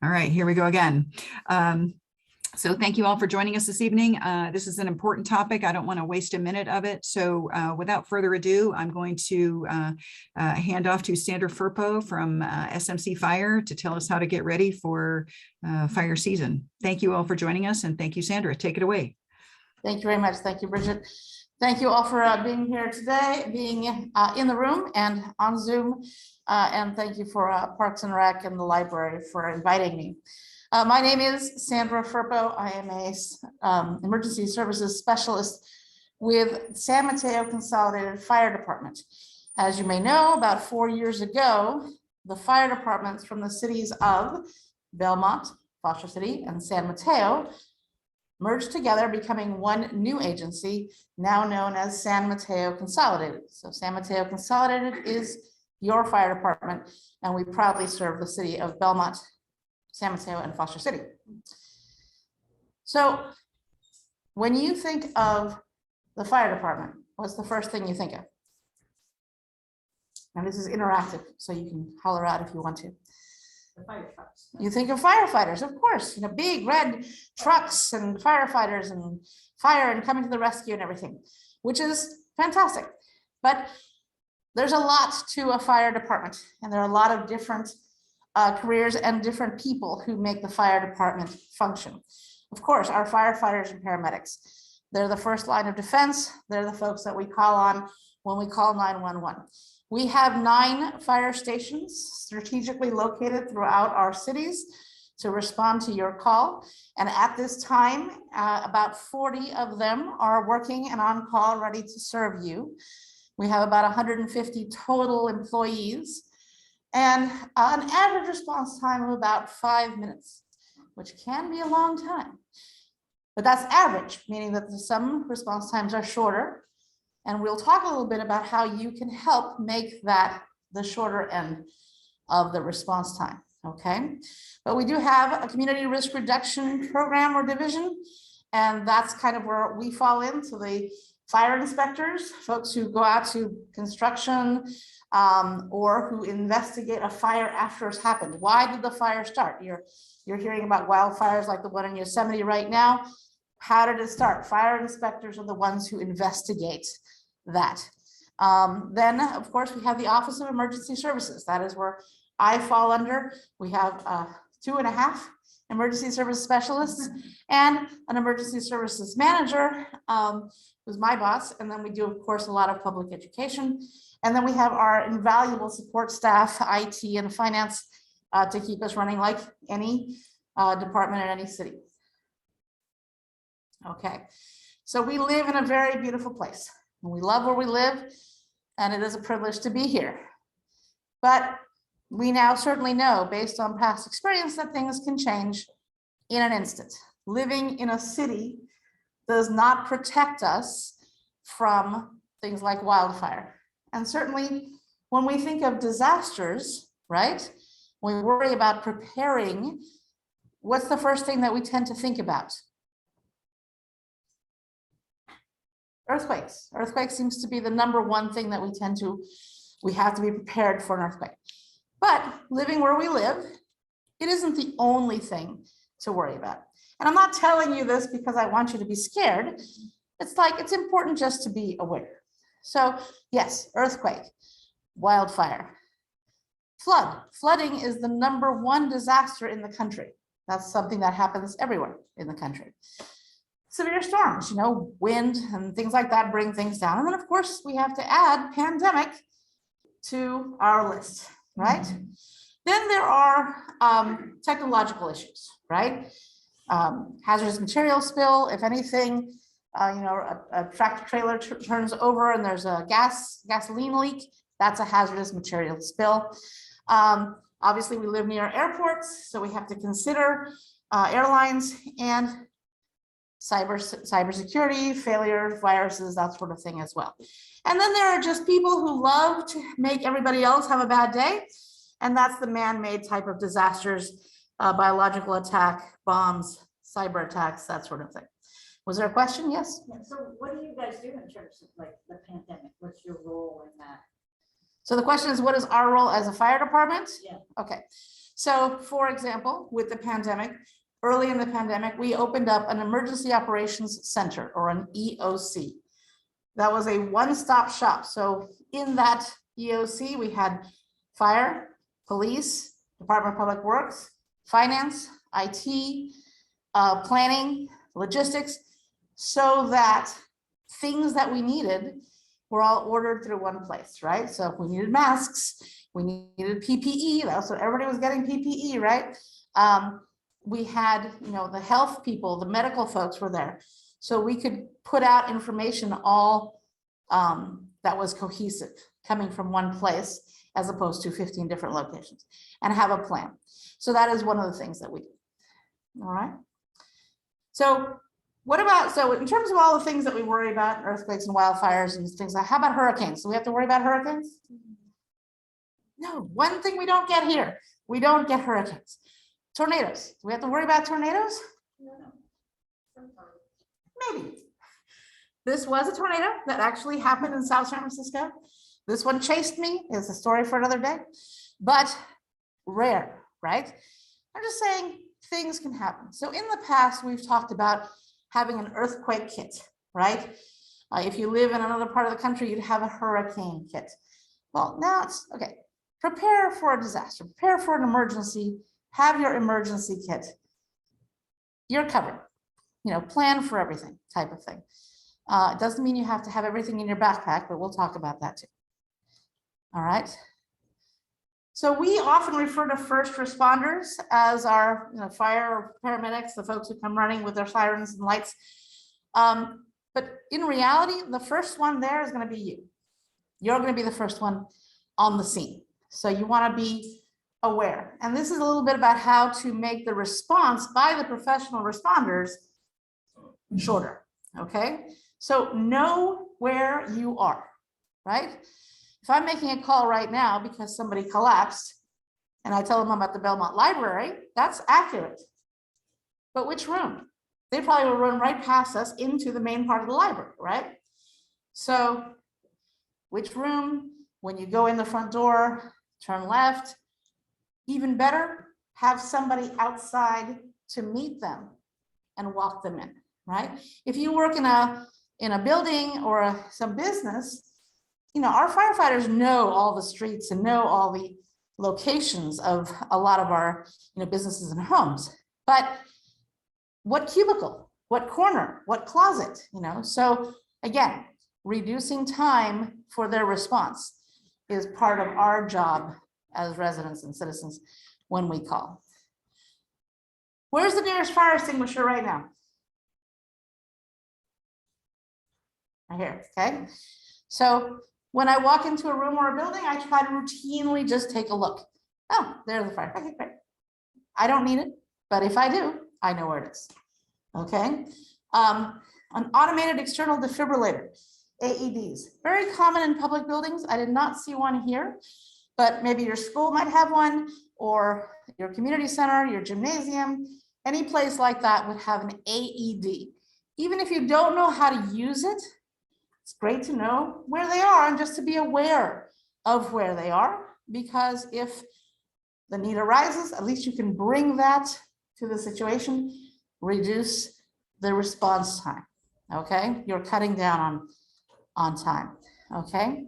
All right, here we go again. So thank you all for joining us this evening. This is an important topic. I don't want to waste a minute of it. So without further ado, I'm going to hand off to Sandra Firpo from SMC Fire to tell us how to get ready for fire season. Thank you all for joining us, and thank you, Sandra. Take it away. Thank you very much. Thank you, Bridget. Thank you all for being here today, being in the room and on Zoom. And thank you for Parks and Rec and the library for inviting me. My name is Sandra Firpo. I am a emergency services specialist with San Mateo Consolidated Fire Department. As you may know, about 4 years ago, the fire departments from the cities of Belmont, Foster City, and San Mateo merged together, becoming one new agency, now known as San Mateo Consolidated. So San Mateo Consolidated is your fire department, and we proudly serve the city of Belmont, San Mateo, and Foster City. So when you think of the fire department, what's the first thing you think of? And this is interactive, so you can holler out if you want to. The fire trucks. You think of firefighters, of course, big red trucks and firefighters and fire and coming to the rescue and everything, which is fantastic. But there's a lot to a fire department, and there are a lot of different careers and different people who make the fire department function. Of course, our firefighters and paramedics, they're the first line of defense. They're the folks that we call on when we call 911. We have 9 fire stations strategically located throughout our cities to respond to your call. And at this time, about 40 of them are working and on call, ready to serve you. We have about 150 total employees and an average response time of about 5 minutes, which can be a long time. But that's average, meaning that some response times are shorter. And we'll talk a little bit about how you can help make that the shorter end of the response time, okay? But we do have a community risk reduction program or division, and that's kind of where we fall into the fire inspectors, folks who go out to construction or who investigate a fire after it's happened. Why did the fire start? You're hearing about wildfires like the one in Yosemite right now. How did it start? Fire inspectors are the ones who investigate that. Then, of course, we have the Office of Emergency Services. That is where I fall under. We have 2.5 emergency service specialists and an emergency services manager, who's my boss. And then we do, of course, a lot of public education. And then we have our invaluable support staff, IT and finance, to keep us running like any department in any city. Okay, so we live in a very beautiful place. We love where we live, and it is a privilege to be here. But we now certainly know, based on past experience, that things can change in an instant. Living in a city does not protect us from things like wildfire. And certainly when we think of disasters, right, we worry about preparing, what's the first thing that we tend to think about? Earthquakes. Earthquakes seems to be the #1 thing that we have to be prepared for an earthquake. But living where we live, it isn't the only thing to worry about. And I'm not telling you this because I want you to be scared. It's important just to be aware. So yes, earthquake, wildfire, flood. Flooding is the #1 disaster in the country. That's something that happens everywhere in the country. Severe storms, wind and things like that bring things down. And then, of course, we have to add pandemic to our list, right? Then there are technological issues, right? Hazardous material spill, if anything, a tractor trailer turns over and there's a gasoline leak, that's a hazardous material spill. Obviously, we live near airports, so we have to consider airlines and cybersecurity, failure, viruses, that sort of thing as well. And then there are just people who love to make everybody else have a bad day. And that's the man-made type of disasters, biological attack, bombs, cyber attacks, that sort of thing. Was there a question? Yes? Yeah, so what do you guys do in terms of like the pandemic? What's your role in that? So the question is, what is our role as a fire department? Yeah. Okay. So for example, with the pandemic, early in the pandemic, we opened up an emergency operations center, or an EOC. That was a one-stop shop. So in that EOC, we had fire, police, Department of Public Works, finance, IT, planning, logistics, so that things that we needed were all ordered through one place, right? So if we needed masks, we needed PPE, that's what everybody was getting, PPE, right? We had, you know, the health people, the medical folks were there. So we could put out information all that was cohesive, coming from one place, as opposed to 15 different locations, and have a plan. So that is one of the things that we do. All right. So what about, so in terms of all the things that we worry about, earthquakes and wildfires and things like, how about hurricanes? Do we have to worry about hurricanes? No, one thing we don't get here, we don't get hurricanes. Tornadoes, do we have to worry about tornadoes? Maybe. This was a tornado that actually happened in South San Francisco. This one chased me, it's a story for another day, but rare, right? I'm just saying things can happen. So in the past, we've talked about having an earthquake kit, right? If you live in another part of the country, you'd have a hurricane kit. Well, now it's, okay, prepare for a disaster, prepare for an emergency, have your emergency kit. You're covered, you know, plan for everything type of thing. It doesn't mean you have to have everything in your backpack, but we'll talk about that too. All right. So we often refer to first responders as our, you know, fire or paramedics, the folks who come running with their sirens and lights. But in reality, the first one there is going to be you. You're going to be the first one on the scene. So you want to be aware. And this is a little bit about how to make the response by the professional responders shorter. Okay. So know where you are, right? If I'm making a call right now because somebody collapsed and I tell them I'm at the Belmont library, that's accurate. But which room? They probably will run right past us into the main part of the library, right? So which room? When you go in the front door, turn left. Even better, have somebody outside to meet them and walk them in, right? If you work in a building or some business, you know, our firefighters know all the streets and know all the locations of a lot of our, you know, businesses and homes. But what cubicle, what corner, what closet, you know? So again, reducing time for their response is part of our job as residents and citizens when we call. Where's the nearest fire extinguisher right now? Right here, okay? So when I walk into a room or a building, I try to routinely just take a look. Oh, there's the fire. Okay, great. I don't need it, but if I do, I know where it is. Okay. An automated external defibrillator, AEDs, very common in public buildings. I did not see one here, but maybe your school might have one, or your community center, your gymnasium, any place like that would have an AED. Even if you don't know how to use it, it's great to know where they are and just to be aware of where they are, because if the need arises, at least you can bring that to the situation, reduce the response time. Okay, you're cutting down on time. Okay.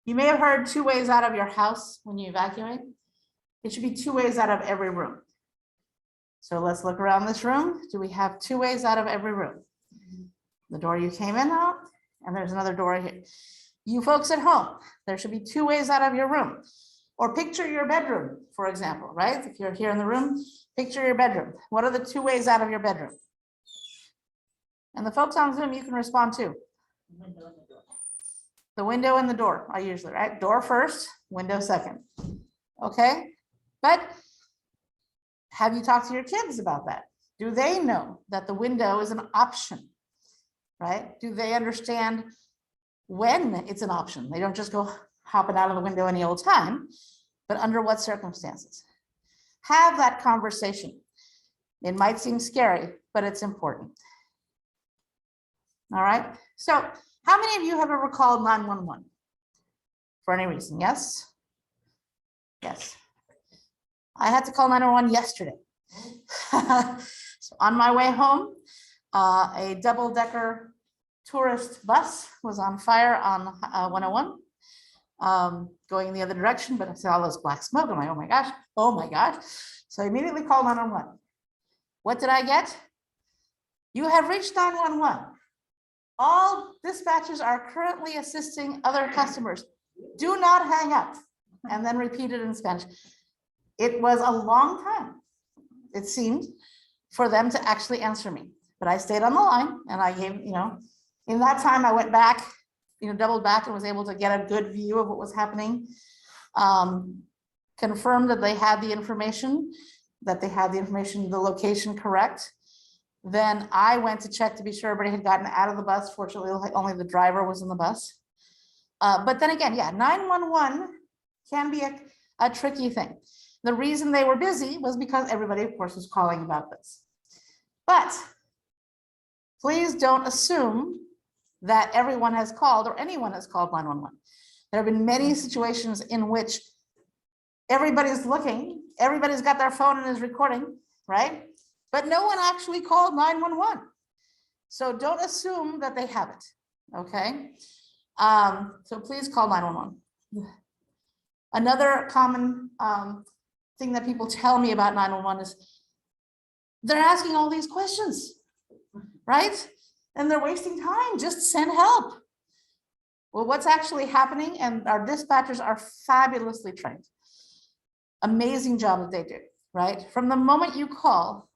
You may have heard 2 ways out of your house when you evacuate. It should be 2 ways out of every room. So let's look around this room. Do we have 2 ways out of every room? The door you came in out, and there's another door here. You folks at home, there should be 2 ways out of your room. Or picture your bedroom, for example, right? If you're here in the room, picture your bedroom. What are the 2 ways out of your bedroom? And the folks on Zoom, you can respond too. The window and the door are usually, right? Door first, window second. Okay, but have you talked to your kids about that? Do they know that the window is an option, right? Do they understand when it's an option? They don't just go hopping out of the window any old time, but under what circumstances? Have that conversation. It might seem scary, but it's important. All right, so how many of you have ever called 911 for any reason? Yes? Yes. I had to call 911 yesterday. So on my way home, a double-decker tourist bus was on fire on 101, going the other direction, but I saw all this black smoke. I'm like, oh my gosh, oh my gosh. So I immediately called 911. What did I get? You have reached 911. All dispatchers are currently assisting other customers. Do not hang up. And then repeated in Spanish. It was a long time, it seemed, for them to actually answer me. But I stayed on the line and I gave, in that time I went back, doubled back and was able to get a good view of what was happening. Confirmed that they had the information, the location correct. Then I went to check to be sure everybody had gotten out of the bus. Fortunately, only the driver was in the bus. But then again, yeah, 911 can be a tricky thing. The reason they were busy was because everybody, of course, was calling about this. But please don't assume that everyone has called or anyone has called 911. There have been many situations in which everybody's looking, everybody's got their phone and is recording, right? But no one actually called 911. So don't assume that they have it, okay? So please call 911. Another common thing that people tell me about 911 is they're asking all these questions, right? And they're wasting time, just send help. Well, what's actually happening, and our dispatchers are fabulously trained. Amazing job that they do, right? From the moment you call,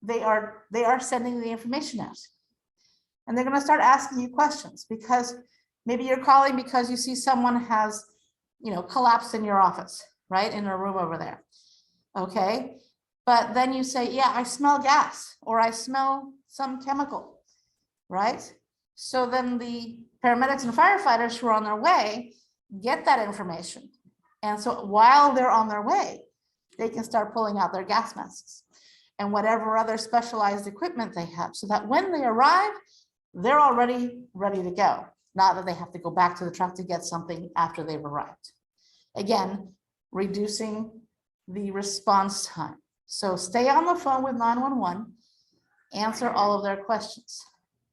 they are sending the information out. And they're gonna start asking you questions because maybe you're calling because you see someone has, collapsed in your office, right? In a room over there, okay? But then you say, yeah, I smell gas or I smell some chemical, right? So then the paramedics and firefighters who are on their way get that information. And so while they're on their way, they can start pulling out their gas masks and whatever other specialized equipment they have so that when they arrive, they're already ready to go. Not that they have to go back to the truck to get something after they've arrived. Again, reducing the response time. So stay on the phone with 911, answer all of their questions,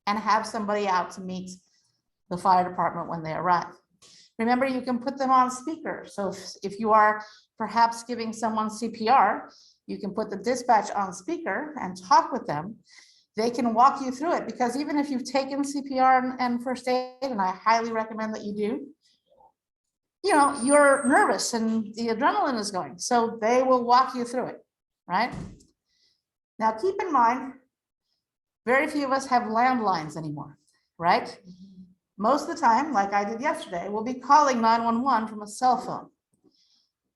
and have somebody out to meet the fire department when they arrive. Remember, you can put them on speaker. So if you are perhaps giving someone CPR, you can put the dispatch on speaker and talk with them. They can walk you through it because even if you've taken CPR and first aid, and I highly recommend that you do, you're nervous and the adrenaline is going. So they will walk you through it, right? Now, keep in mind, very few of us have landlines anymore, right? Most of the time, like I did yesterday, we'll be calling 911 from a cell phone.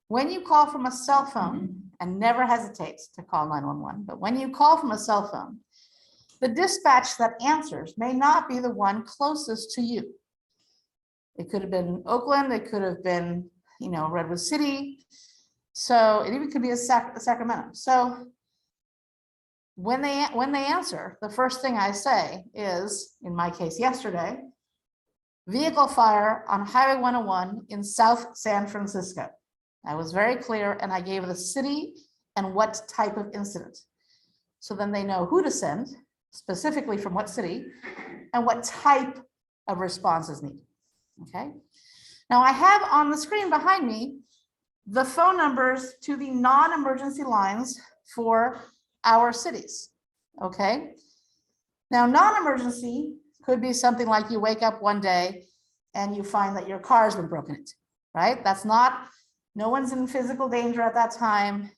When you call from a cell phone, and never hesitate to call 911, but when you call from a cell phone, the dispatch that answers may not be the one closest to you. It could have been Oakland, it could have been, Redwood City. So it even could be a Sacramento. So when they answer, the first thing I say is, in my case yesterday, vehicle fire on Highway 101 in South San Francisco. I was very clear and I gave the city and what type of incident. So then they know who to send, specifically from what city, and what type of response is needed, okay? Now I have on the screen behind me the phone numbers to the non-emergency lines for our cities, okay? Now non-emergency could be something like you wake up one day and you find that your car's been broken into, right? That's not, no one's in physical danger at that time.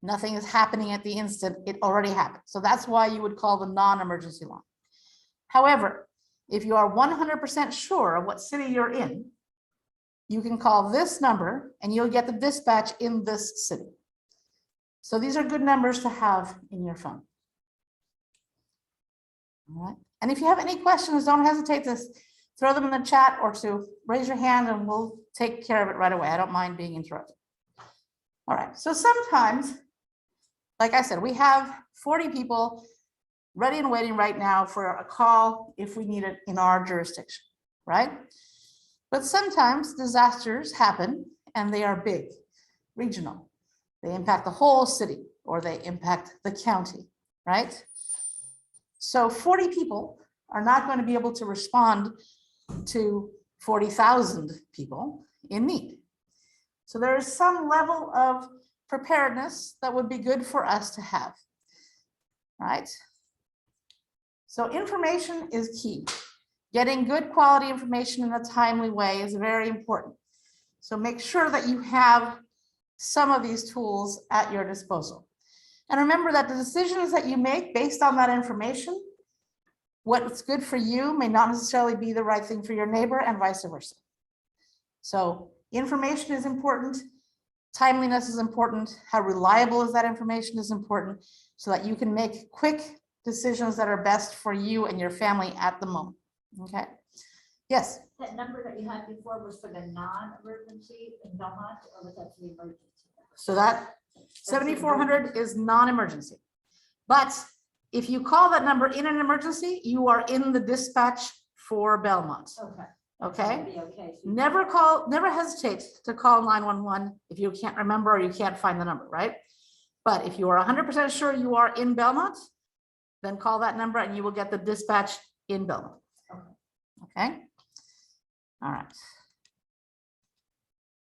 Nothing is happening at the instant, it already happened. So that's why you would call the non-emergency line. However, if you are 100% sure of what city you're in, you can call this number and you'll get the dispatch in this city. So these are good numbers to have in your phone. All right. And if you have any questions, don't hesitate to throw them in the chat or to raise your hand and we'll take care of it right away. I don't mind being interrupted. All right. So sometimes, like I said, we have 40 people ready and waiting right now for a call if we need it in our jurisdiction, right? But sometimes disasters happen and they are big. regional. They impact the whole city, or they impact the county, right? So 40 people are not going to be able to respond to 40,000 people in need. So there is some level of preparedness that would be good for us to have, right? So information is key. Getting good quality information in a timely way is very important. So make sure that you have some of these tools at your disposal. And remember that the decisions that you make based on that information, what's good for you may not necessarily be the right thing for your neighbor, and vice versa. So information is important. Timeliness is important. How reliable is that information is important, so that you can make quick decisions that are best for you and your family at the moment. Okay. Yes. That number that you had before was for the non-emergency in Belmont, or was that the emergency? So that 7,400 is non-emergency. But if you call that number in an emergency, you are in the dispatch for Belmont. Okay. Okay. That'd be okay. So Never hesitate to call 911 if you can't remember or you can't find the number, right? But if you are 100% sure you are in Belmont, then call that number and you will get the dispatch in Belmont. Okay. All right.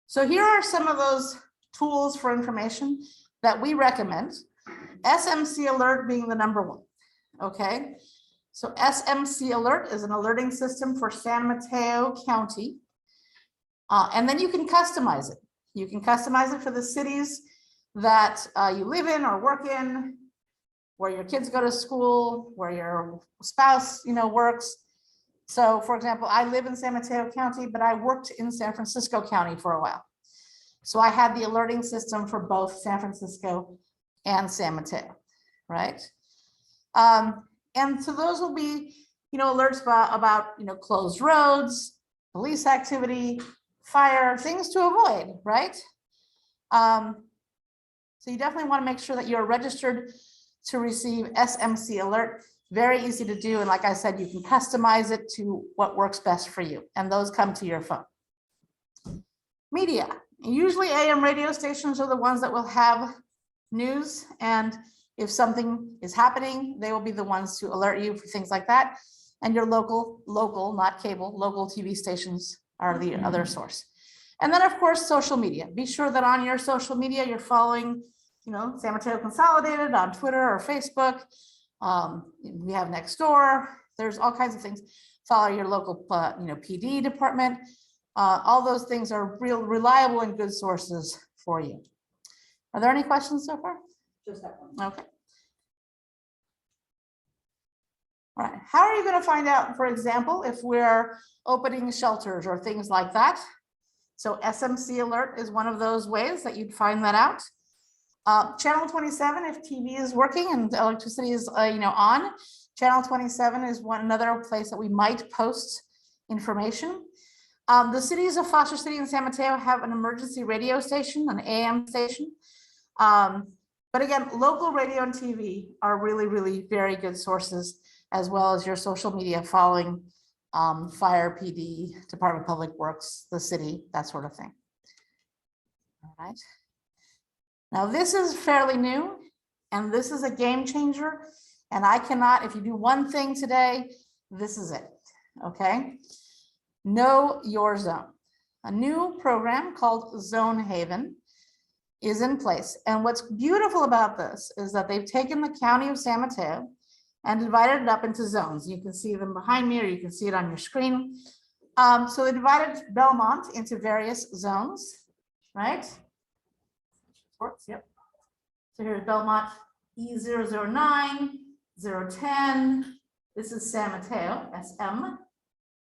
So here are some of those tools for information that we recommend. SMC Alert being the number one. Okay. So SMC Alert is an alerting system for San Mateo County. And then you can customize it. You can customize it for the cities that you live in or work in, where your kids go to school, where your spouse, works. So for example, I live in San Mateo County, but I worked in San Francisco County for a while. So I had the alerting system for both San Francisco and San Mateo, right? And so those will be, alerts about closed roads, police activity, fire, things to avoid, right? So you definitely want to make sure that you're registered to receive SMC Alert. Very easy to do. And like I said, you can customize it to what works best for you. And those come to your phone. Media. Usually AM radio stations are the ones that will have news. And if something is happening, they will be the ones to alert you for things like that. And your local, not cable, local TV stations are the other source. And then of course, social media. Be sure that on your social media, you're following, San Mateo Consolidated on Twitter or Facebook. We have Nextdoor. There's all kinds of things. Follow your local, PD department. All those things are real reliable and good sources for you. Are there any questions so far? just that one. Okay. All right. How are you going to find out, for example, if we're opening shelters or things like that? So SMC Alert is one of those ways that you'd find that out. Channel 27, if TV is working and electricity is on, channel 27 is another place that we might post information. The cities of Foster City and San Mateo have an emergency radio station, an AM station. But again, local radio and TV are really, really very good sources, as well as your social media following fire, PD, Department of Public Works, the city, that sort of thing. All right. Now this is fairly new, and this is a game changer. And I cannot, if you do one thing today, this is it. Okay. Know your zone. A new program called Zone Haven is in place. And what's beautiful about this is that they've taken the county of San Mateo and divided it up into zones. You can see them behind me, or you can see it on your screen. So they divided Belmont into various zones, right? Yep. So here's Belmont E009, 010. This is San Mateo, SM.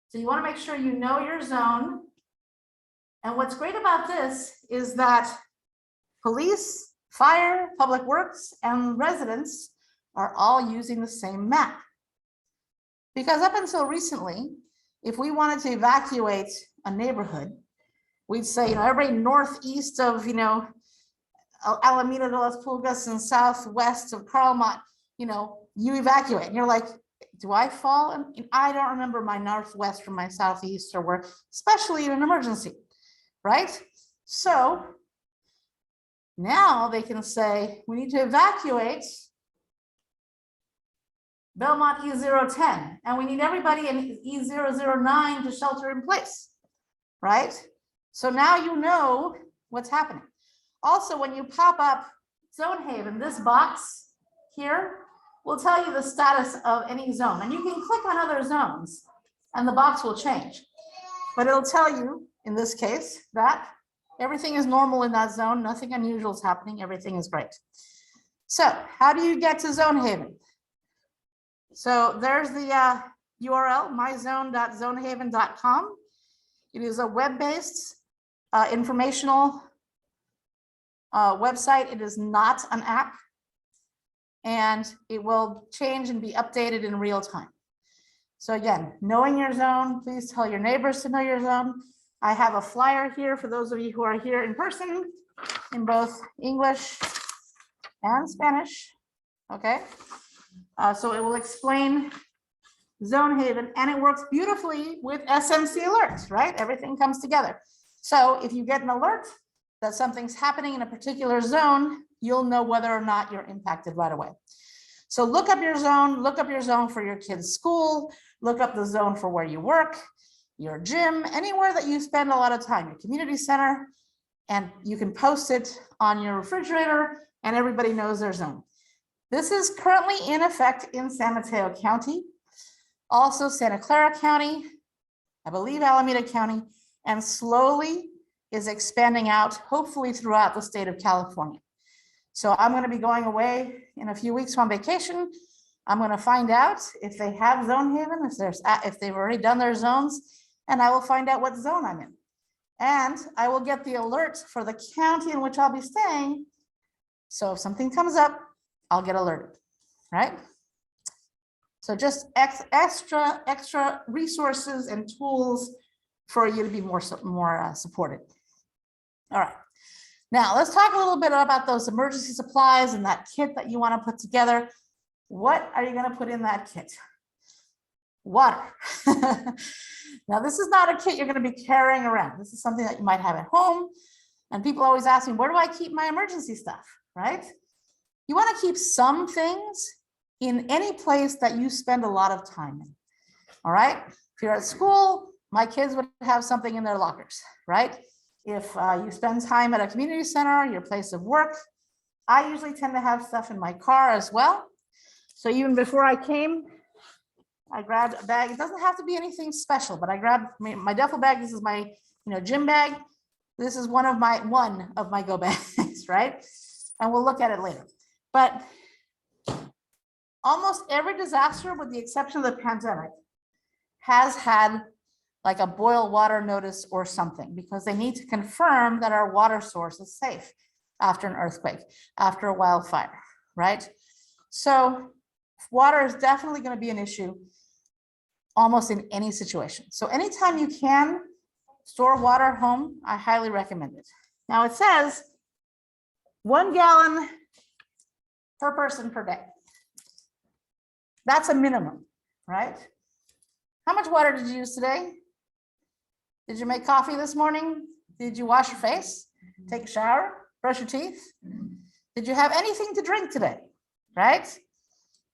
So you want to make sure you know your zone. And what's great about this is that police, fire, public works, and residents are all using the same map. Because up until recently, if we wanted to evacuate a neighborhood, we'd say, everybody northeast of, Alameda de las Pulgas and southwest of Carlmont, you evacuate. And you're like, do I fall? And I don't remember my northwest from my southeast or where, especially in an emergency, right? So Now they can say, we need to evacuate Belmont E010, and we need everybody in E009 to shelter in place, right? So now you know what's happening. Also, when you pop up Zone Haven, this box here will tell you the status of any zone, and you can click on other zones and the box will change. But it'll tell you, in this case, that everything is normal in that zone, nothing unusual is happening, everything is great. So how do you get to Zone Haven? So there's the URL, myzone.zonehaven.com. It is a web-based informational website. It is not an app, and it will change and be updated in real time. So again, knowing your zone, please tell your neighbors to know your zone. I have a flyer here for those of you who are here in person in both English and Spanish, okay? So it will explain Zone Haven, and it works beautifully with SMC alerts, right? Everything comes together. So if you get an alert that something's happening in a particular zone, you'll know whether or not you're impacted right away. So look up your zone for your kid's school, look up the zone for where you work, your gym, anywhere that you spend a lot of time, your community center, and you can post it on your refrigerator and everybody knows their zone. This is currently in effect in San Mateo County, also Santa Clara County, I believe Alameda County, and slowly is expanding out, hopefully throughout the state of California. So I'm going to be going away in a few weeks on vacation. I'm going to find out if they have Zone Haven, if they've already done their zones, and I will find out what zone I'm in. And I will get the alert for the county in which I'll be staying. So if something comes up, I'll get alerted, right? So just extra resources and tools for you to be more supported. All right, now let's talk a little bit about those emergency supplies and that kit that you want to put together. What are you going to put in that kit? Water. Now, this is not a kit you're going to be carrying around. This is something that you might have at home. And people always ask me, where do I keep my emergency stuff, right? You want to keep some things in any place that you spend a lot of time in, all right? If you're at school, my kids would have something in their lockers, right? If you spend time at a community center, your place of work, I usually tend to have stuff in my car as well. So even before I came, I grabbed a bag. It doesn't have to be anything special, but I grabbed my duffel bag. This is my gym bag. This is one of my go bags, right? And we'll look at it later. But almost every disaster, with the exception of the pandemic, has had like a boil water notice or something, because they need to confirm that our water source is safe after an earthquake, after a wildfire, right? So water is definitely going to be an issue almost in any situation. So anytime you can store water at home, I highly recommend it. Now it says 1 gallon per person per day. That's a minimum, right? How much water did you use today? Did you make coffee this morning? Did you wash your face? Take a shower? Brush your teeth? Did you have anything to drink today? Right?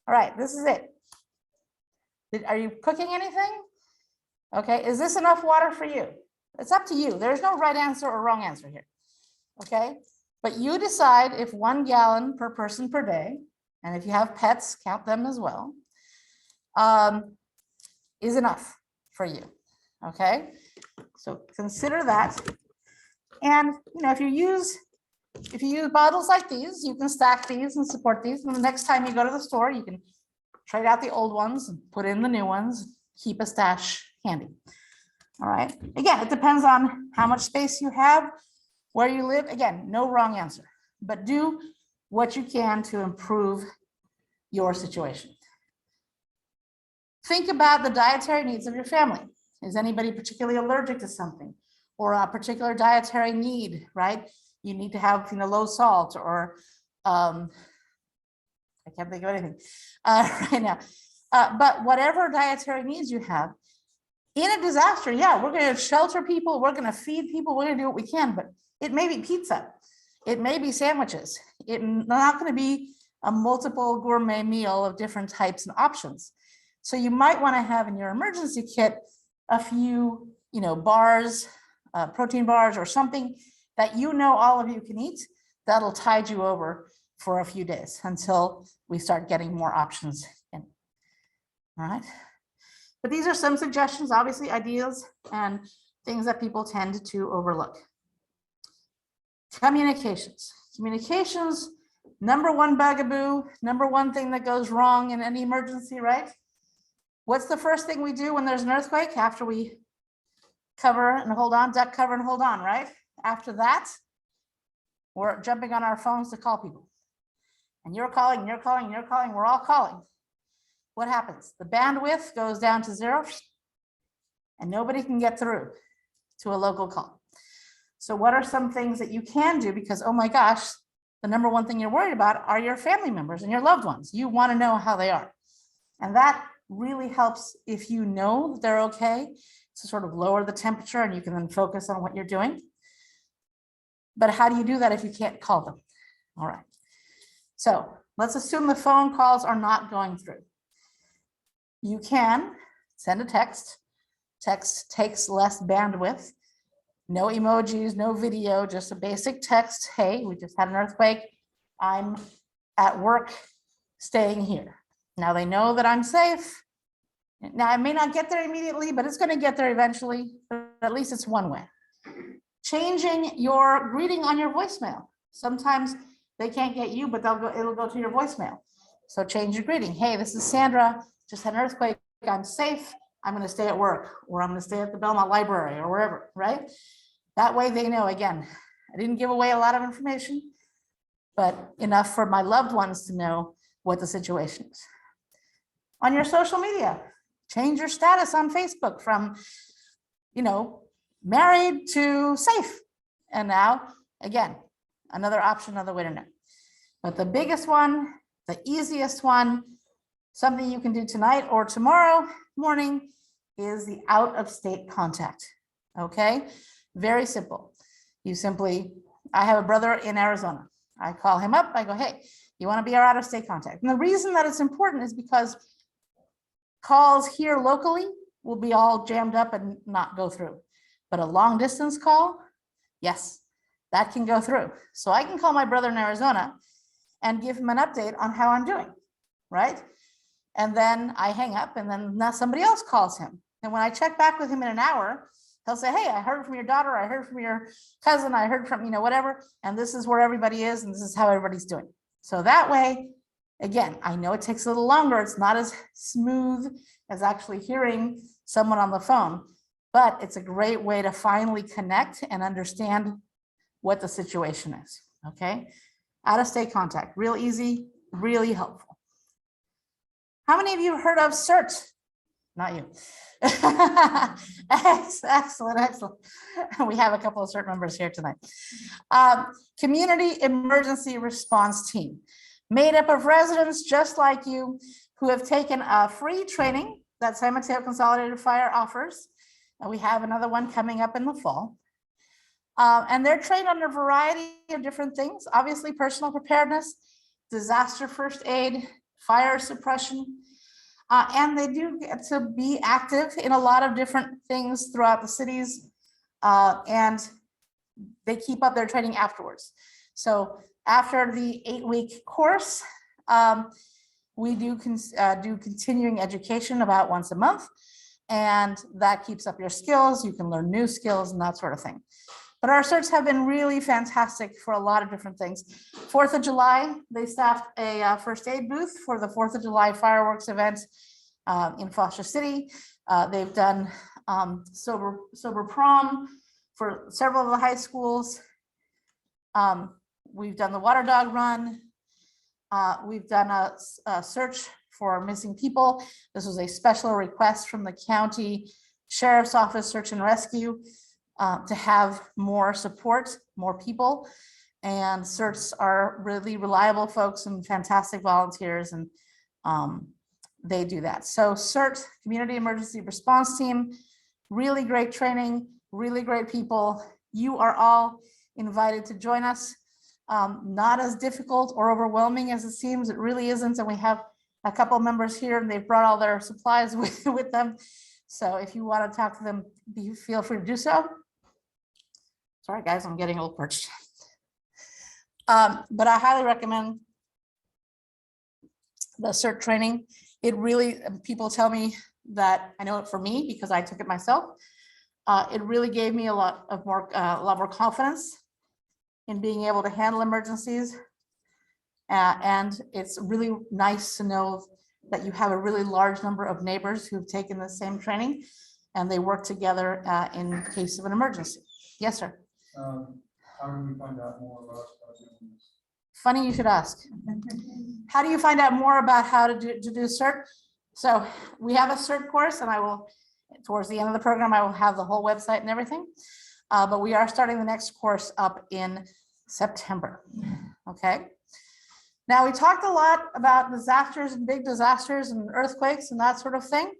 All right, this is it. Are you cooking anything? Okay, is this enough water for you? It's up to you. There's no right answer or wrong answer here. Okay, but you decide if 1 gallon per person per day, and if you have pets, count them as well, is enough for you. Okay, so consider that. And if you use bottles like these, you can stack these and support these. And the next time you go to the store, you can trade out the old ones and put in the new ones, keep a stash handy. All right. Again, it depends on how much space you have, where you live. Again, no wrong answer, but do what you can to improve your situation. Think about the dietary needs of your family. Is anybody particularly allergic to something, or a particular dietary need, right? You need to have low salt, or I can't think of anything right now. But whatever dietary needs you have, in a disaster, yeah, we're going to shelter people, we're going to feed people, we're going to do what we can, but it may be pizza. It may be sandwiches. It's not going to be a multiple gourmet meal of different types and options. So you might want to have in your emergency kit a few, bars, protein bars or something that all of you can eat. That'll tide you over for a few days until we start getting more options in. All right. But these are some suggestions, obviously ideas and things that people tend to overlook. Communications. Communications, number one bugaboo, number one thing that goes wrong in any emergency, right? What's the first thing we do when there's an earthquake after we cover and hold on, duck, cover and hold on, right? After that, we're jumping on our phones to call people. And you're calling, you're calling, you're calling, we're all calling. What happens? The bandwidth goes down to 0 and nobody can get through to a local call. So what are some things that you can do? Because, oh my gosh, the number one thing you're worried about are your family members and your loved ones. You want to know how they are. And that really helps if you know that they're okay, to sort of lower the temperature and you can then focus on what you're doing. But how do you do that if you can't call them? All right. So let's assume the phone calls are not going through. You can send a text. Text takes less bandwidth. No emojis, no video, just a basic text. Hey, we just had an earthquake. I'm at work staying here. Now they know that I'm safe. Now I may not get there immediately, but it's going to get there eventually. But at least it's one way. Changing your greeting on your voicemail. Sometimes they can't get you, but it'll go to your voicemail. So change your greeting. Hey, this is Sandra. Just had an earthquake. I'm safe. I'm going to stay at work, or I'm going to stay at the Belmont library or wherever, right? That way they know, again, I didn't give away a lot of information, but enough for my loved ones to know what the situation is. On your social media, change your status on Facebook from, married to safe. And now, again, another option, another way to know. But the biggest one, the easiest one, something you can do tonight or tomorrow morning is the out of state contact. Okay, very simple. I have a brother in Arizona. I call him up, I go, hey, you want to be our out of state contact? And the reason that it's important is because calls here locally will be all jammed up and not go through. But a long distance call, yes, that can go through. So I can call my brother in Arizona and give him an update on how I'm doing, right? And then I hang up and then now somebody else calls him. And when I check back with him in an hour, he'll say, hey, I heard from your daughter, I heard from your cousin, I heard from, whatever, and this is where everybody is and this is how everybody's doing. So that way, again, I know it takes a little longer. It's not as smooth as actually hearing someone on the phone, but it's a great way to finally connect and understand what the situation is, okay? Out of state contact, real easy, really helpful. How many of you have heard of CERT? Not you. Excellent, excellent. We have a couple of CERT members here tonight. Community Emergency Response Team, made up of residents just like you who have taken a free training that San Mateo Consolidated Fire offers. And we have another one coming up in the fall. And they're trained on a variety of different things, obviously personal preparedness, disaster first aid, fire suppression, and they do get to be active in a lot of different things throughout the cities, and they keep up their training afterwards. So after the 8-week course, we do continuing education about once a month, and that keeps up your skills. You can learn new skills and that sort of thing. But our CERTs have been really fantastic for a lot of different things. 4th of July, they staffed a first aid booth for the 4th of July fireworks event in Foster City. They've done sober prom for several of the high schools. We've done the water dog run. We've done a search for missing people. This was a special request from the county sheriff's office search and rescue to have more support, more people. And CERTs are really reliable folks and fantastic volunteers, and they do that. So CERT, Community Emergency Response Team, really great training, really great people. You are all invited to join us. Not as difficult or overwhelming as it seems. It really isn't. And we have a couple members here and they've brought all their supplies with them. So if you want to talk to them, feel free to do so. Sorry, guys, I'm getting a little perched. But I highly recommend the CERT training. It really, people tell me that, I know it for me because I took it myself. It really gave me a lot more confidence in being able to handle emergencies. And it's really nice to know that you have a really large number of neighbors who've taken the same training and they work together in case of an emergency. Yes, sir. How do we find out more about doing this? Funny you should ask. How do you find out more about how to do CERT? So we have a CERT course, and I will, towards the end of the program, I will have the whole website and everything. But we are starting the next course up in September. Okay. Now we talked a lot about disasters and big disasters and earthquakes and that sort of thing.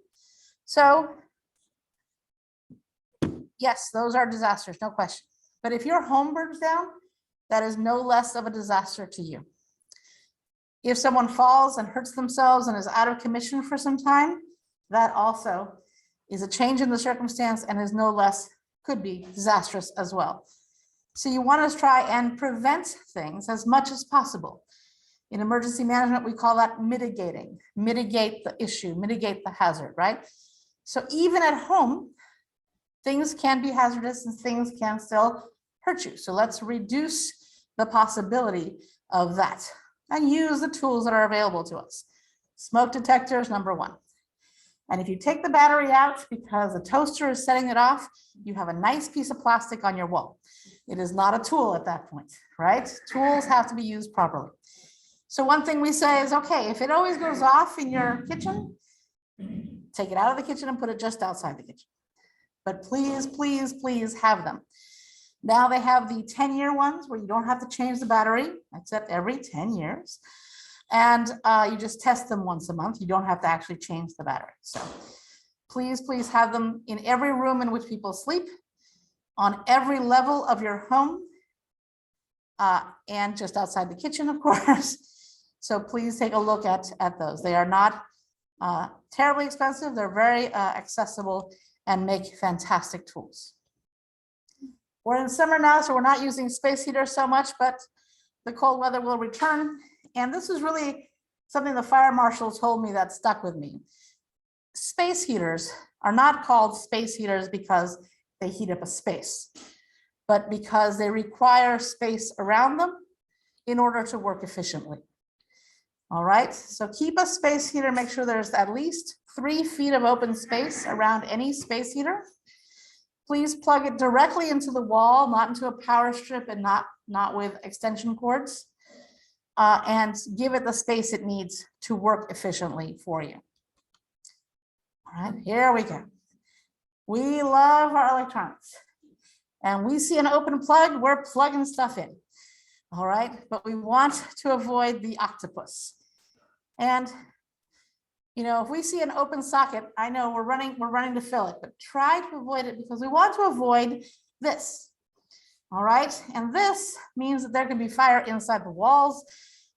So yes, those are disasters, no question. But if your home burns down, that is no less of a disaster to you. If someone falls and hurts themselves and is out of commission for some time, that also is a change in the circumstance and is no less, could be disastrous as well. So you want to try and prevent things as much as possible. In emergency management, we call that mitigating, mitigate the issue, mitigate the hazard, right? So even at home, things can be hazardous and things can still hurt you. So let's reduce the possibility of that and use the tools that are available to us. Smoke detectors, number one. And if you take the battery out because the toaster is setting it off, you have a nice piece of plastic on your wall. It is not a tool at that point, right? Tools have to be used properly. So one thing we say is, okay, if it always goes off in your kitchen, take it out of the kitchen and put it just outside the kitchen. But please, please, please have them. Now they have the 10-year ones where you don't have to change the battery except every 10 years. And you just test them once a month. You don't have to actually change the battery. So please, please have them in every room in which people sleep, on every level of your home, and just outside the kitchen, of course. So please take a look at those. They are not terribly expensive. They're very accessible and make fantastic tools. We're in summer now, so we're not using space heaters so much, but the cold weather will return. And this is really something the fire marshal told me that stuck with me. Space heaters are not called space heaters because they heat up a space, but because they require space around them in order to work efficiently. All right, so keep a space heater, make sure there's at least 3 feet of open space around any space heater. Please plug it directly into the wall, not into a power strip and not with extension cords, and give it the space it needs to work efficiently for you. All right, here we go. We love our electronics. And we see an open plug, we're plugging stuff in. All right, but we want to avoid the octopus. And you know, if we see an open socket, I know we're running to fill it, but try to avoid it because we want to avoid this. All right, and this means that there can be fire inside the walls,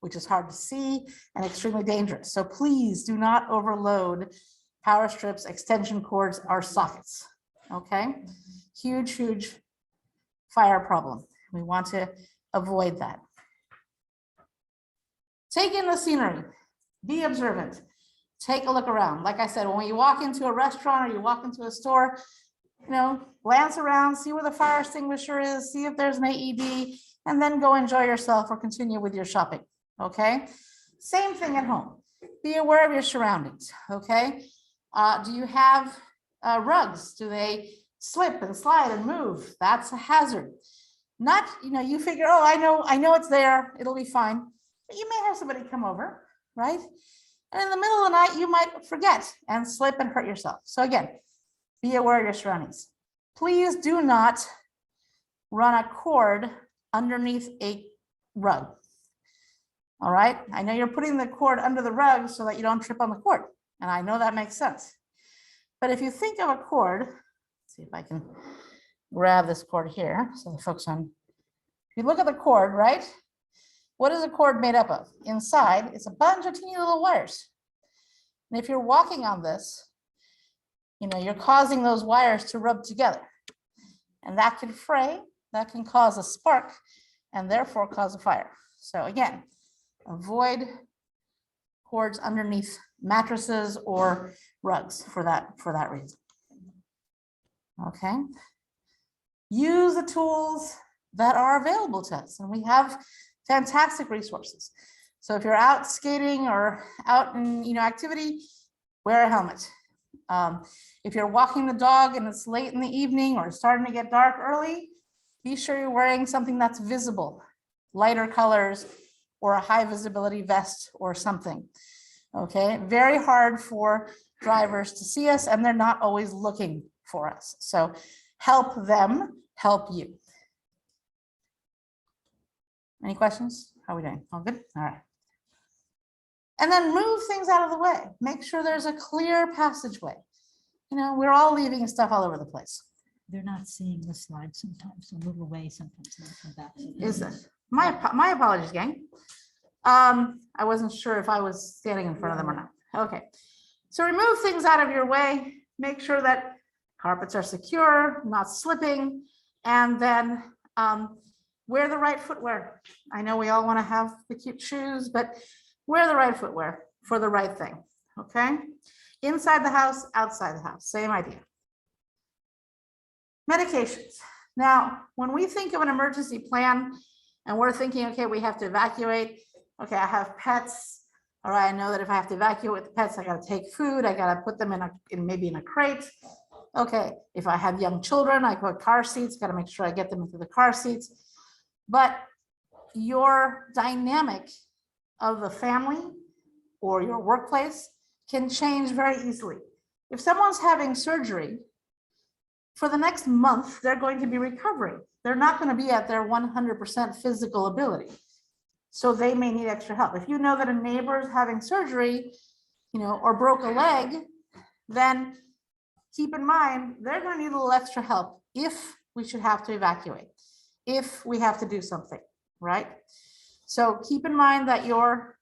which is hard to see and extremely dangerous. So please do not overload power strips, extension cords, or sockets. Okay, huge, huge fire problem. We want to avoid that. Take in the scenery, be observant, take a look around. Like I said, when you walk into a restaurant or you walk into a store, you know, glance around, see where the fire extinguisher is, see if there's an AED, and then go enjoy yourself or continue with your shopping, okay? Same thing at home. Be aware of your surroundings, okay? Do you have rugs? Do they slip and slide and move? That's a hazard. Not, you know, you figure, oh, I know it's there, it'll be fine. But you may have somebody come over, right? And in the middle of the night, you might forget and slip and hurt yourself. So again, be aware of your surroundings. Please do not run a cord underneath a rug. All right, I know you're putting the cord under the rug so that you don't trip on the cord. And I know that makes sense. But if you think of a cord, let's see if I can grab this cord here. So the folks on, if you look at the cord, right? What is a cord made up of? Inside, it's a bunch of teeny little wires. And if you're walking on this, you're causing those wires to rub together. And that can fray, that can cause a spark, and therefore cause a fire. So again, avoid cords underneath mattresses or rugs for that reason. Okay. Use the tools that are available to us, and we have fantastic resources. So if you're out skating or out in activity, wear a helmet. If you're walking the dog and it's late in the evening or starting to get dark early, be sure you're wearing something that's visible, lighter colors, or a high visibility vest or something. Okay, very hard for drivers to see us, and they're not always looking for us. So help them help you. Any questions? How are we doing? All good? All right. And then move things out of the way. Make sure there's a clear passageway. We're all leaving stuff all over the place. They're not seeing the slide sometimes, so move away sometimes. And come back. Is it? My apologies, gang. I wasn't sure if I was standing in front of them or not. Okay. So remove things out of your way. Make sure that carpets are secure, not slipping, and then wear the right footwear. I know we all want to have the cute shoes, but wear the right footwear for the right thing. Okay. Inside the house, outside the house, same idea. Medications. Now, when we think of an emergency plan and we're thinking, okay, we have to evacuate. Okay, I have pets. All right, I know that if I have to evacuate the pets, I got to take food. I got to put them maybe in a crate. Okay, if I have young children, I put car seats. Got to make sure I get them into the car seats. But your dynamic of the family or your workplace can change very easily. If someone's having surgery, for the next month, they're going to be recovering. They're not going to be at their 100% physical ability. So they may need extra help. If you know that a neighbor is having surgery, or broke a leg, then keep in mind, they're going to need a little extra help if we should have to evacuate, if we have to do something, right? So keep in mind that your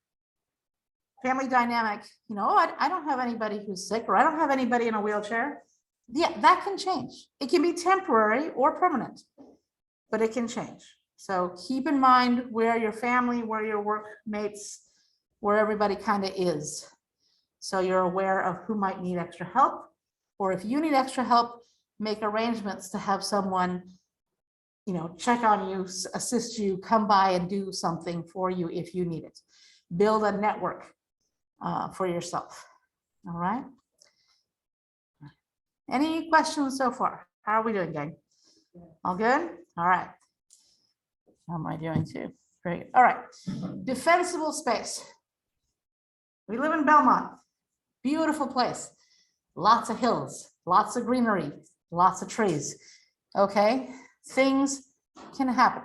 family dynamic, I don't have anybody who's sick, or I don't have anybody in a wheelchair. Yeah, that can change. It can be temporary or permanent, but it can change. So keep in mind where your family, where your workmates, where everybody kind of is. So you're aware of who might need extra help, or if you need extra help, make arrangements to have someone, check on you, assist you, come by and do something for you if you need it. Build a network for yourself. All right. Any questions so far? How are we doing, gang? All good? All right. How am I doing too? Great. All right. Defensible space. We live in Belmont. Beautiful place. Lots of hills, lots of greenery, lots of trees. Okay. Things can happen.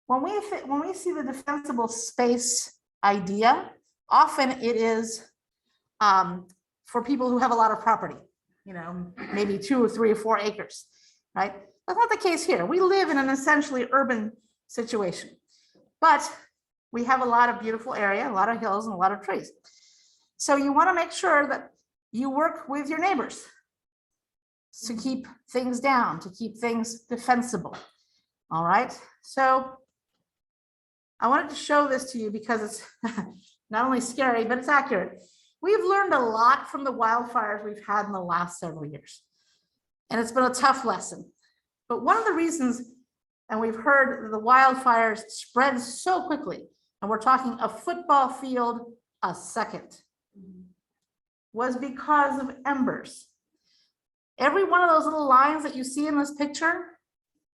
When we see the defensible space idea, often it is for people who have a lot of property. Maybe 2 or 3 or 4 acres, right? That's not the case here. We live in an essentially urban situation, but we have a lot of beautiful area, a lot of hills and a lot of trees. So you want to make sure that you work with your neighbors to keep things down, to keep things defensible. All right. So I wanted to show this to you because it's not only scary, but it's accurate. We've learned a lot from the wildfires we've had in the last several years, and it's been a tough lesson. But one of the reasons, and we've heard the wildfires spread so quickly, and we're talking a football field a second, was because of embers. Every one of those little lines that you see in this picture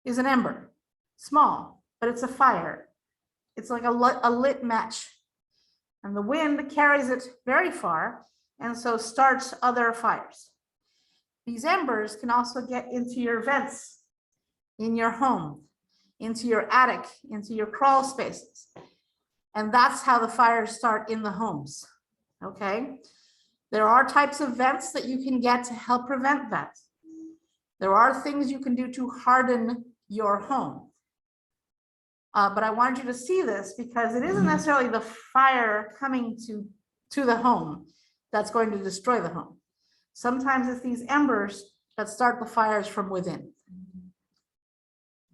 is an ember, small, but it's a fire. It's like a lit match. And the wind carries it very far, and so starts other fires. These embers can also get into your vents in your home, into your attic, into your crawl spaces. And that's how the fires start in the homes, okay? There are types of vents that you can get to help prevent that. There are things you can do to harden your home. But I wanted you to see this because it isn't necessarily the fire coming to the home that's going to destroy the home. Sometimes it's these embers that start the fires from within.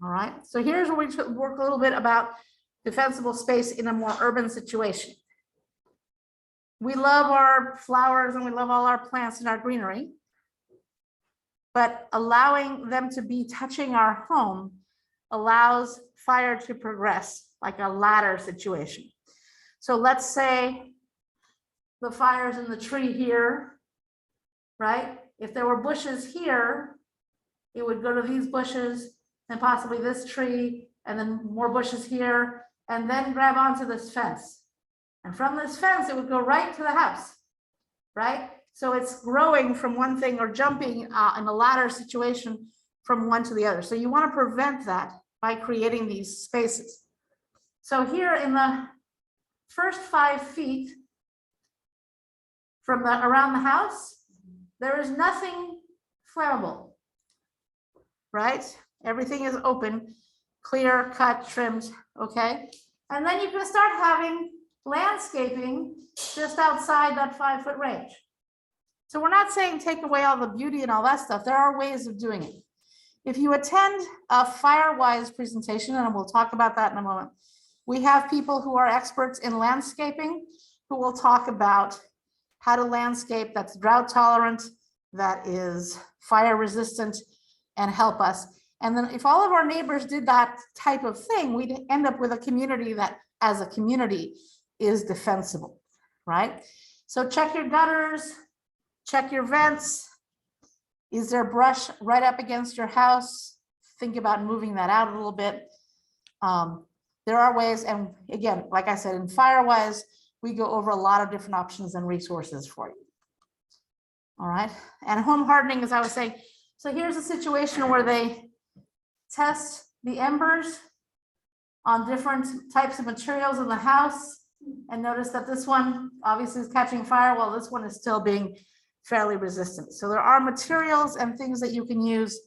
All right, so here's where we work a little bit about defensible space in a more urban situation. We love our flowers and we love all our plants and our greenery, but allowing them to be touching our home allows fire to progress like a ladder situation. So let's say the fire's in the tree here, right? If there were bushes here, it would go to these bushes and possibly this tree, and then more bushes here, and then grab onto this fence. And from this fence, it would go right to the house, right? So it's growing from one thing or jumping in a ladder situation from one to the other. So you want to prevent that by creating these spaces. So here in the first 5 feet from around the house, there is nothing flammable, right? Everything is open, clear, cut, trimmed, okay? And then you can start having landscaping just outside that 5-foot range. So we're not saying take away all the beauty and all that stuff. There are ways of doing it. If you attend a FireWise presentation, and we'll talk about that in a moment, we have people who are experts in landscaping who will talk about how to landscape that's drought tolerant, that is fire resistant, and help us. And then if all of our neighbors did that type of thing, we'd end up with a community that as a community is defensible, right? So check your gutters, check your vents. Is there brush right up against your house? Think about moving that out a little bit. There are ways, and again, like I said, in FireWise, we go over a lot of different options and resources for you. All right, and home hardening, as I was saying, so here's a situation where they test the embers on different types of materials in the house, and notice that this one obviously is catching fire while this one is still being fairly resistant. So there are materials and things that you can use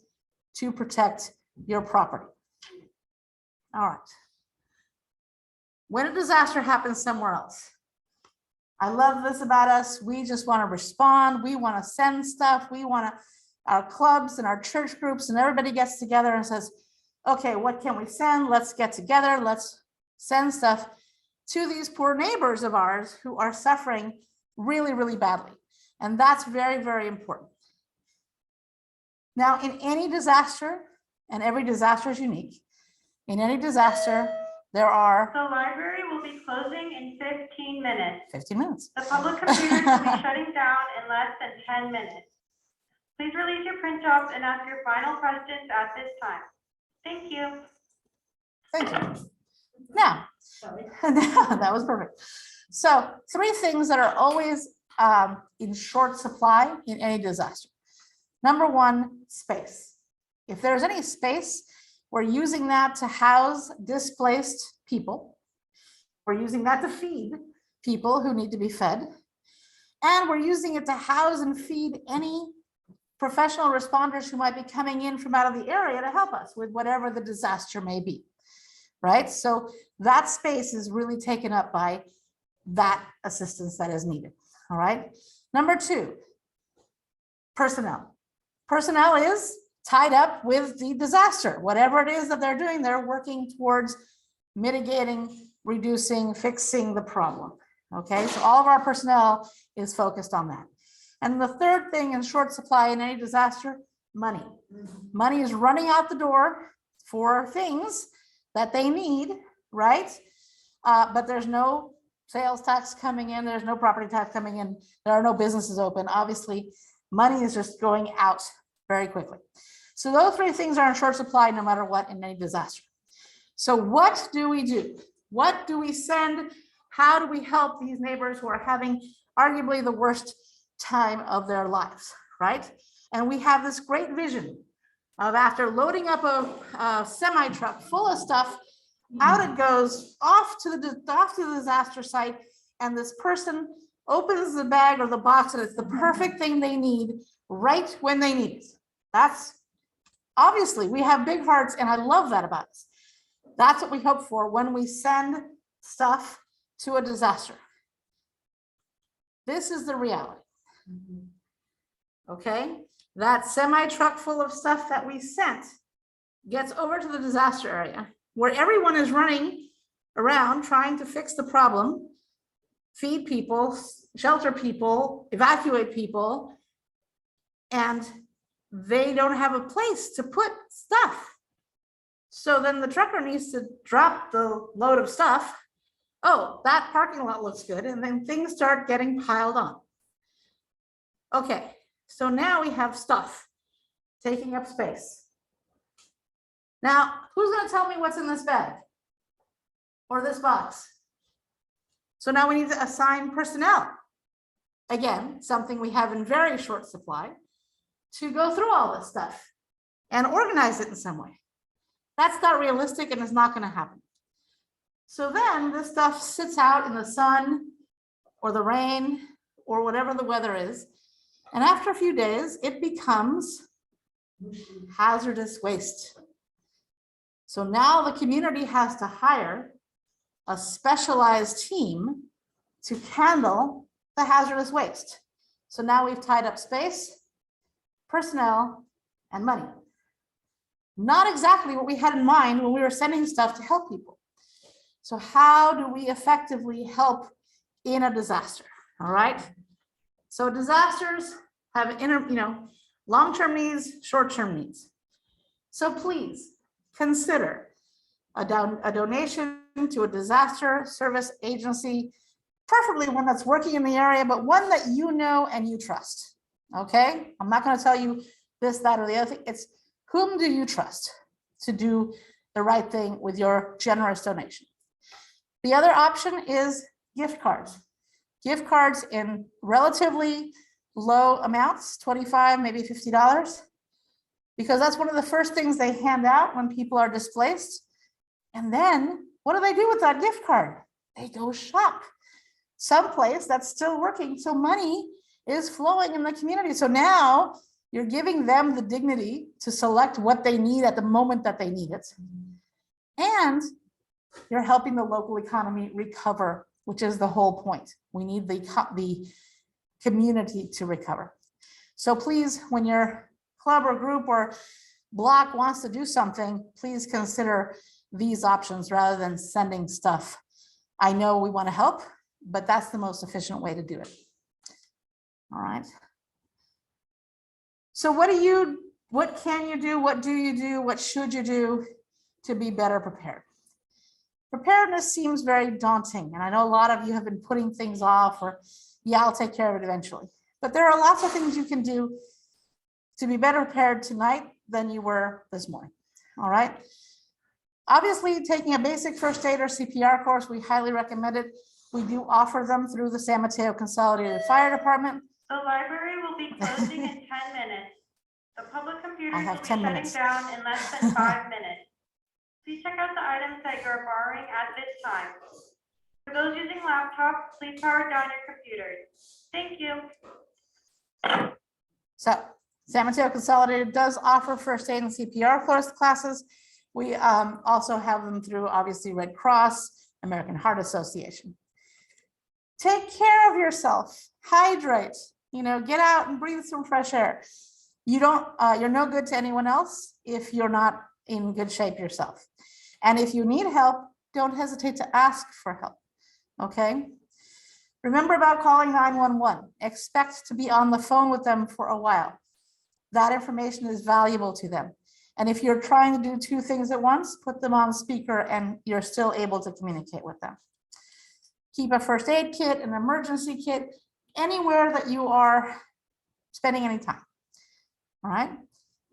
to protect your property. All right. When a disaster happens somewhere else, I love this about us. We just want to respond. We want to send stuff. We want to, our clubs and our church groups and everybody gets together and says, okay, what can we send? Let's get together. Let's send stuff to these poor neighbors of ours who are suffering really, really badly. And that's very, very important. Now, in any disaster, and every disaster is unique, in any disaster, there are... The library will be closing in 15 minutes. 15 minutes. The public computers will be shutting down in less than 10 minutes. Please release your print jobs and ask your final questions at this time. Thank you. Thank you. Now, that was perfect. So 3 things that are always in short supply in any disaster. Number 1, space. If there's any space, we're using that to house displaced people. We're using that to feed people who need to be fed. And we're using it to house and feed any professional responders who might be coming in from out of the area to help us with whatever the disaster may be, right? So that space is really taken up by that assistance that is needed, all right? Number 2, personnel. Personnel is tied up with the disaster. Whatever it is that they're doing, they're working towards mitigating, reducing, fixing the problem, okay? So all of our personnel is focused on that. And the third thing in short supply in any disaster, money. Money is running out the door for things that they need, right? But there's no sales tax coming in, there's no property tax coming in, there are no businesses open. Obviously, money is just going out very quickly. So those 3 things are in short supply no matter what in any disaster. So what do we do? What do we send? How do we help these neighbors who are having arguably the worst time of their lives, right? And we have this great vision of after loading up a semi truck full of stuff, out it goes off to the disaster site, and this person opens the bag or the box and it's the perfect thing they need right when they need it. That's obviously, we have big hearts and I love that about us. That's what we hope for when we send stuff to a disaster. This is the reality. Okay, that semi truck full of stuff that we sent gets over to the disaster area where everyone is running around trying to fix the problem, feed people, shelter people, evacuate people, and they don't have a place to put stuff. So then the trucker needs to drop the load of stuff. Oh, that parking lot looks good. And then things start getting piled on. Okay, so now we have stuff taking up space. Now, who's going to tell me what's in this bag or this box? So now we need to assign personnel. Again, something we have in very short supply, to go through all this stuff and organize it in some way. That's not realistic and it's not going to happen. So then this stuff sits out in the sun or the rain or whatever the weather is. And after a few days, it becomes hazardous waste. So now the community has to hire a specialized team to handle the hazardous waste. So now we've tied up space, personnel, and money. Not exactly what we had in mind when we were sending stuff to help people. So how do we effectively help in a disaster? All right. So disasters have long-term needs, short-term needs. So please consider a donation to a disaster service agency, preferably one that's working in the area, but one that you know and you trust. Okay, I'm not going to tell you this, that, or the other thing. It's whom do you trust to do the right thing with your generous donation? The other option is gift cards. Gift cards in relatively low amounts, $25, maybe $50, because that's one of the first things they hand out when people are displaced. And then what do they do with that gift card? They go shop someplace that's still working. So money is flowing in the community. So now you're giving them the dignity to select what they need at the moment that they need it. And you're helping the local economy recover, which is the whole point. We need the community to recover. So please, when your club or group or block wants to do something, please consider these options rather than sending stuff. I know we want to help, but that's the most efficient way to do it. All right. So what can you do? What do you do? What should you do to be better prepared? Preparedness seems very daunting. And I know a lot of you have been putting things off or, yeah, I'll take care of it eventually. But there are lots of things you can do to be better prepared tonight than you were this morning. All right. Obviously, taking a basic first aid or CPR course, we highly recommend it. We do offer them through the San Mateo Consolidated Fire Department. The library will be closing in 10 minutes. The public computers will be 10 shutting minutes. down in less than 5 minutes. Please check out the items that you're borrowing at this time. For those using laptops, please power down your computers. Thank you. So San Mateo Consolidated does offer first aid and CPR classes. We also have them through, obviously, Red Cross, American Heart Association. Take care of yourself, hydrate, get out and breathe some fresh air. You're no good to anyone else if you're not in good shape yourself. And if you need help, don't hesitate to ask for help, okay? Remember about calling 911. Expect to be on the phone with them for a while. That information is valuable to them. And if you're trying to do two things at once, put them on speaker and you're still able to communicate with them. Keep a first aid kit, an emergency kit, anywhere that you are spending any time. All right.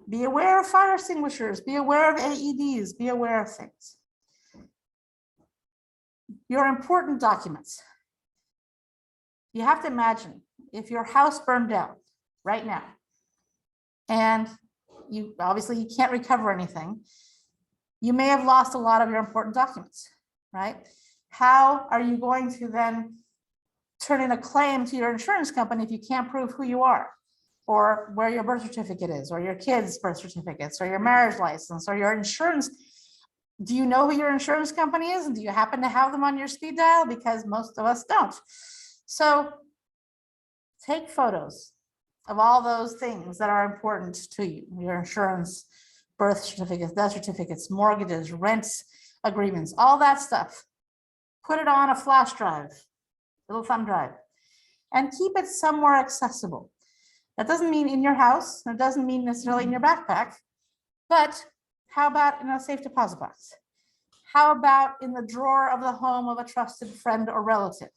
Be aware of fire extinguishers, be aware of AEDs, be aware of things. Your important documents. You have to imagine if your house burned down right now, and you can't recover anything, you may have lost a lot of your important documents, right? How are you going to then turn in a claim to your insurance company if you can't prove who you are, or where your birth certificate is, or your kids' birth certificates, or your marriage license, or your insurance? Do you know who your insurance company is? And do you happen to have them on your speed dial? Because most of us don't. So take photos of all those things that are important to you, your insurance, birth certificates, death certificates, mortgages, rents, agreements, all that stuff. Put it on a flash drive, little thumb drive, and keep it somewhere accessible. That doesn't mean in your house, it doesn't mean necessarily in your backpack, but how about in a safe deposit box? How about in the drawer of the home of a trusted friend or relative,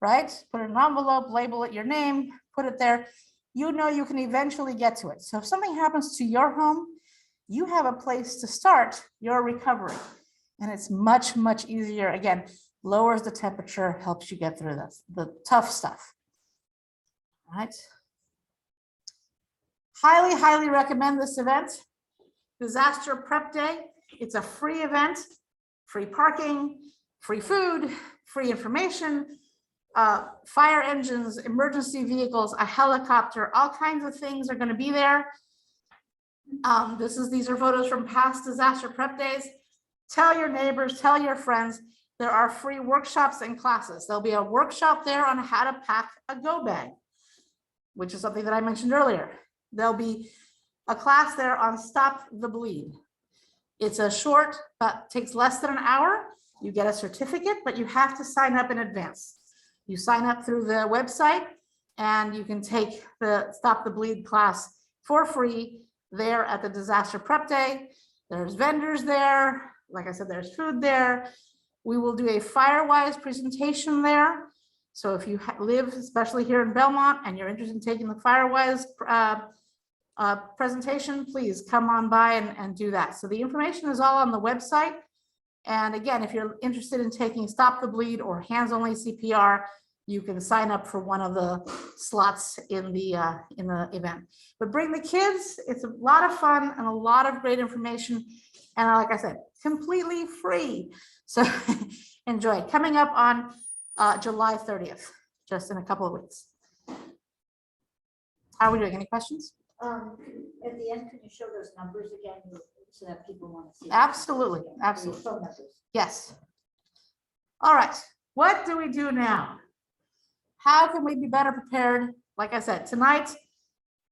right? Put it in an envelope, label it your name, put it there. You know you can eventually get to it. So if something happens to your home, you have a place to start your recovery. And it's much, much easier. Again, lowers the temperature, helps you get through this, the tough stuff. All right. Highly, highly recommend this event. Disaster Prep Day. It's a free event, free parking, free food, free information, fire engines, emergency vehicles, a helicopter, all kinds of things are going to be there. These are photos from past disaster prep days. Tell your neighbors, tell your friends, there are free workshops and classes. There'll be a workshop there on how to pack a go bag, which is something that I mentioned earlier. There'll be a class there on Stop the Bleed. It's a short, but takes less than an hour. You get a certificate, but you have to sign up in advance. You sign up through the website and you can take the Stop the Bleed class for free there at the Disaster Prep Day. There's vendors there. Like I said, there's food there. We will do a Firewise presentation there. So if you live, especially here in Belmont, and you're interested in taking the Firewise presentation, please come on by and do that. So the information is all on the website. And again, if you're interested in taking Stop the Bleed or hands-only CPR, you can sign up for one of the slots in the event. But bring the kids. It's a lot of fun and a lot of great information. And like I said, completely free. So enjoy. Coming up on July 30th, just in a couple of weeks. How are we doing? Any questions? At the end, can you show those numbers again so that people want to see? Absolutely, Again, absolutely. the phone numbers. Yes. All right. What do we do now? How can we be better prepared, like I said, tonight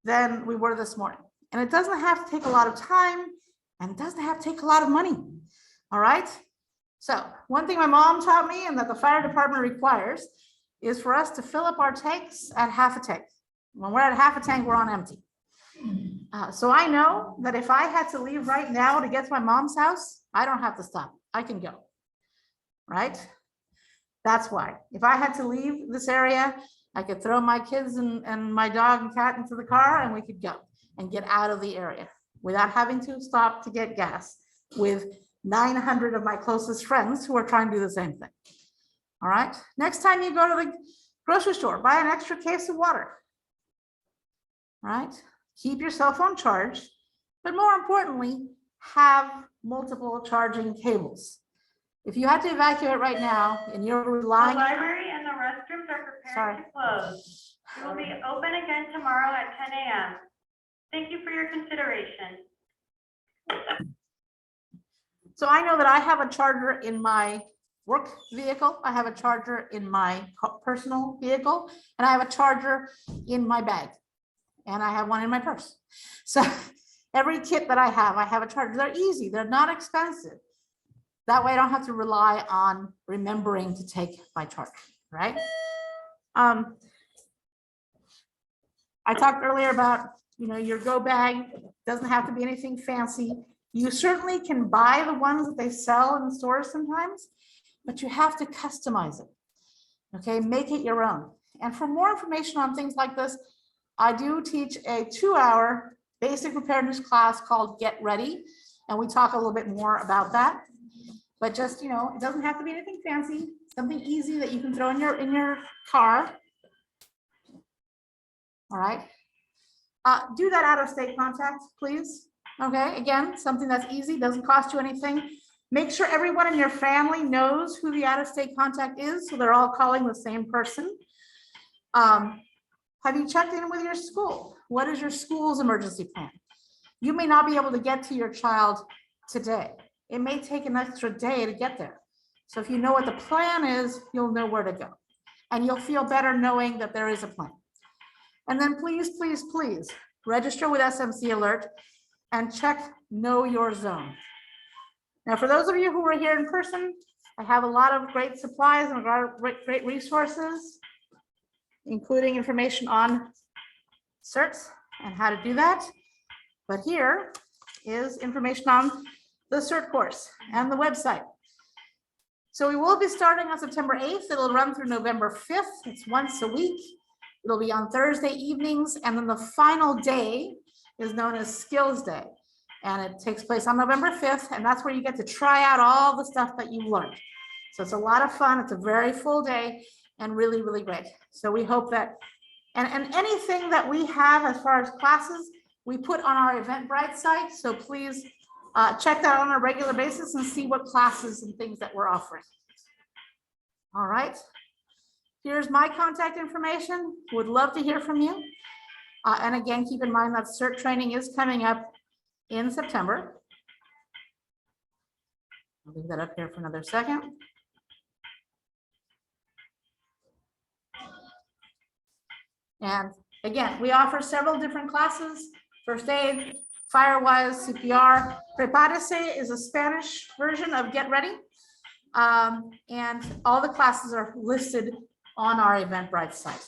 than we were this morning? And it doesn't have to take a lot of time and it doesn't have to take a lot of money. All right. So one thing my mom taught me and that the fire department requires is for us to fill up our tanks at half a tank. When we're at half a tank, we're on empty. So I know that if I had to leave right now to get to my mom's house, I don't have to stop. I can go. Right? That's why. If I had to leave this area, I could throw my kids and my dog and cat into the car and we could go and get out of the area without having to stop to get gas with 900 of my closest friends who are trying to do the same thing. All right. Next time you go to the grocery store, buy an extra case of water. All right. Keep your cell phone charged, but more importantly, have multiple charging cables. If you had to evacuate right now and you're The relying. library and the restrooms are prepared to close. We will be open again tomorrow at 10 a.m. Thank you for your consideration. So I know that I have a charger in my work vehicle. I have a charger in my personal vehicle, and I have a charger in my bag. And I have one in my purse. So every kit that I have a charger. They're easy, they're not expensive. That way I don't have to rely on remembering to take my charger, right? I talked earlier about, your go bag. Doesn't have to be anything fancy. You certainly can buy the ones that they sell in the stores sometimes, but you have to customize it. Okay, make it your own. And for more information on things like this, I do teach a 2-hour basic preparedness class called Get Ready. And we talk a little bit more about that. But just, it doesn't have to be anything fancy, something easy that you can throw in your car. All right. Do that out-of-state contact, please. Okay, again, something that's easy, doesn't cost you anything. Make sure everyone in your family knows who the out-of-state contact is, so they're all calling the same person. Have you checked in with your school? What is your school's emergency plan? You may not be able to get to your child today, it may take an extra day to get there. So if you know what the plan is, you'll know where to go. And you'll feel better knowing that there is a plan. And then please, please, please register with SMC Alert and check Know Your Zone. Now, for those of you who are here in person, I have a lot of great supplies and a lot of great resources, including information on CERTs and how to do that. But here is information on the CERT course and the website. So we will be starting on September 8th. It'll run through November 5th. It's once a week. It'll be on Thursday evenings. And then the final day is known as Skills Day. And it takes place on November 5th. And that's where you get to try out all the stuff that you've learned. So it's a lot of fun. It's a very full day and really, really great. So we hope that, and anything that we have as far as classes, we put on our Eventbrite site. So please check that on a regular basis and see what classes and things that we're offering. All right. Here's my contact information. Would love to hear from you. And again, keep in mind that CERT training is coming up in September. I'll leave that up here for another second. And again, we offer several different classes: first aid, Firewise, CPR. Prepárese is a Spanish version of Get Ready. And all the classes are listed on our Eventbrite site.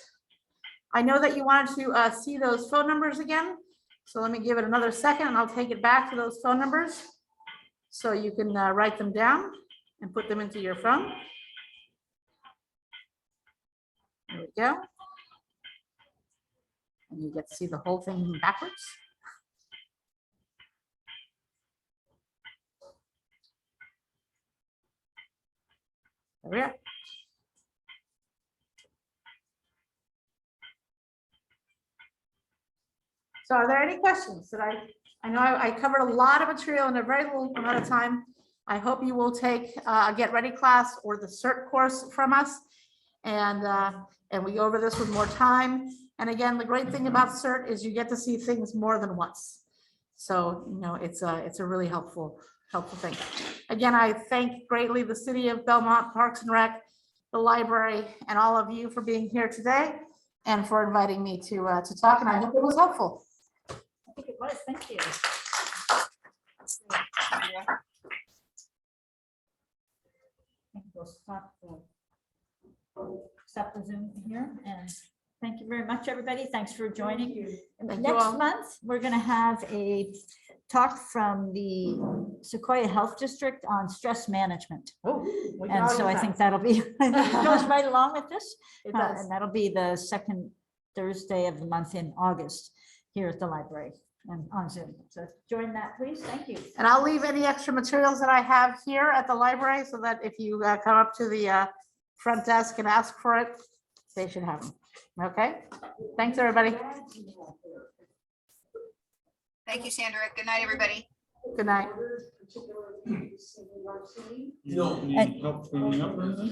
I know that you wanted to see those phone numbers again. So let me give it another second and I'll take it back to those phone numbers so you can write them down and put them into your phone. There we go. And you get to see the whole thing backwards. There we are. So are there any questions that I know I covered a lot of material in a very little amount of time. I hope you will take a Get Ready class or the CERT course from us. And we go over this with more time. And again, the great thing about CERT is you get to see things more than once. So, you know, it's a really helpful thing. Again, I thank greatly the City of Belmont Parks and Rec, the library, and all of you for being here today and for inviting me to talk. And I hope it was helpful. I think it was, thank you. We'll stop the Zoom here, and thank you very much, everybody. Thanks for joining. Thank you all. Next month, we're going to have a talk from the Sequoia Health District on stress management. Oh, And so I think that'll be, it goes right along with this. It does. And that'll be the second Thursday of the month in August here at the library and on Zoom. So join that, please. Thank you. And I'll leave any extra materials that I have here at the library so that if you come up to the front desk and ask for it, they should have them. Okay. Thanks, everybody. Thank you, Sandra. Good night, everybody. Good night. You don't need help cleaning up or anything?